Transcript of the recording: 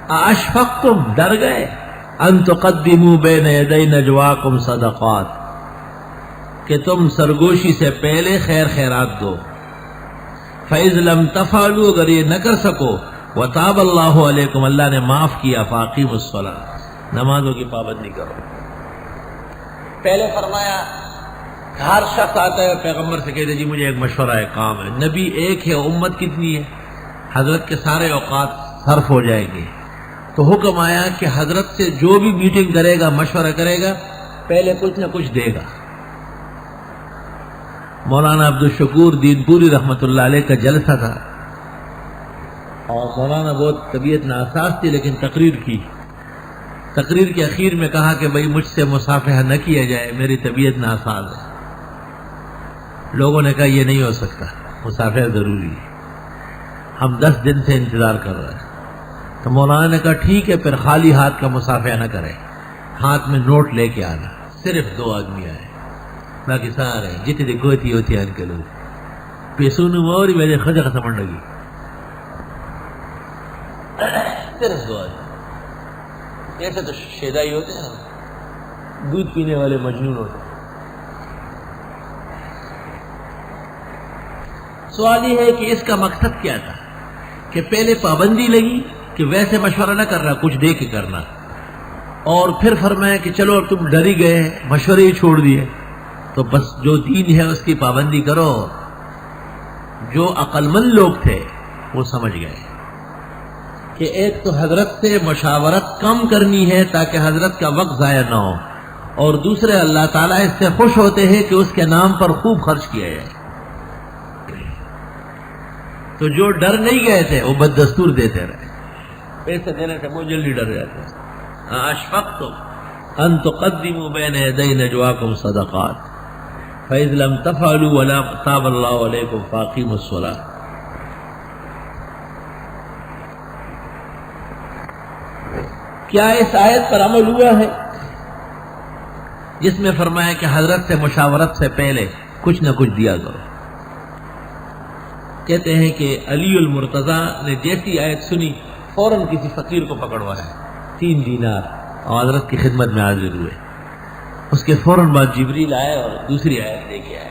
اشفقتم، ڈر گئے، ان تقدموا بین یدی نجواکم صدقات، کہ تم سرگوشی سے پہلے خیر خیرات دو. فَإِذْ لَمْ تَفْعَلُوا، اگر یہ نہ کر سکو، وَتَابَ اللَّهُ عَلَيْكُمْ، اللہ نے معاف کیا، فَأَقِیمُوا الصَّلَاةَ، نمازوں کی پابندی کرو. پہلے فرمایا ہر شخص آتا ہے پیغمبر سے کہتے جی مجھے ایک مشورہ ہے، کام ہے. نبی ایک ہے، امت کتنی ہے؟ حضرت کے سارے اوقات صرف ہو جائیں گے. تو حکم آیا کہ حضرت سے جو بھی میٹنگ کرے گا، مشورہ کرے گا، پہلے کچھ نہ کچھ دے گا. مولانا عبدالشکور دین پوری رحمۃ اللہ علیہ کا جلسہ تھا، اور مولانا بہت طبیعت ناساز تھی، لیکن تقریر کی. تقریر کے اخیر میں کہا کہ بھائی مجھ سے مصافحہ نہ کیا جائے، میری طبیعت ناساز ہے. لوگوں نے کہا یہ نہیں ہو سکتا، مصافحہ ضروری ہے، ہم 10 دن سے انتظار کر رہے ہیں. تو مولانا نے کہا ٹھیک ہے، پھر خالی ہاتھ کا مصافحہ نہ کریں، ہاتھ میں نوٹ لے کے آنا. صرف 2 آدمی آئے، باقی سارے جتنی گوتی ہوتی ہیں کے لوگ پیسوں اور میرے خجا سمجھ لگی. صرف 2 آدمی. ایسے تو شیدائی ہوتے ہیں، دودھ پینے والے مجنون ہوتے ہیں. سوال یہ ہے کہ اس کا مقصد کیا تھا کہ پہلے پابندی لگی کہ ویسے مشورہ نہ کرنا، کچھ دے کے کرنا، اور پھر فرمایا کہ چلو اب تم ڈر ہی گئے، مشورے ہی چھوڑ دیے، تو بس جو دین ہے اس کی پابندی کرو. جو عقل مند لوگ تھے وہ سمجھ گئے کہ ایک تو حضرت سے مشاورت کم کرنی ہے تاکہ حضرت کا وقت ضائع نہ ہو، اور دوسرے اللہ تعالیٰ اس سے خوش ہوتے ہیں کہ اس کے نام پر خوب خرچ کیا جائے. تو جو ڈر نہیں گئے تھے وہ بددستور دیتے رہے، پیسے دینے سے بہت جلدی ڈر جاتے ہیں. اشفقتم ان تقدموا بین یدی نجواکم صدقات فإذ لم تفعلوا ولا تاب اللہ علیکم فاقیموا الصلاۃ. کیا اس آیت پر عمل ہوا ہے جس میں فرمایا کہ حضرت سے مشاورت سے پہلے کچھ نہ کچھ دیا کرو؟ کہتے ہیں کہ علی المرتضیٰ نے جیسی آیت سنی فوراً کسی فقیر کو پکڑوایا، 3 دینار، اور حضرت کی خدمت میں حاضر ہوئے. اس کے فوراً بعد جبریل آئے اور دوسری آیت لے کے آئے.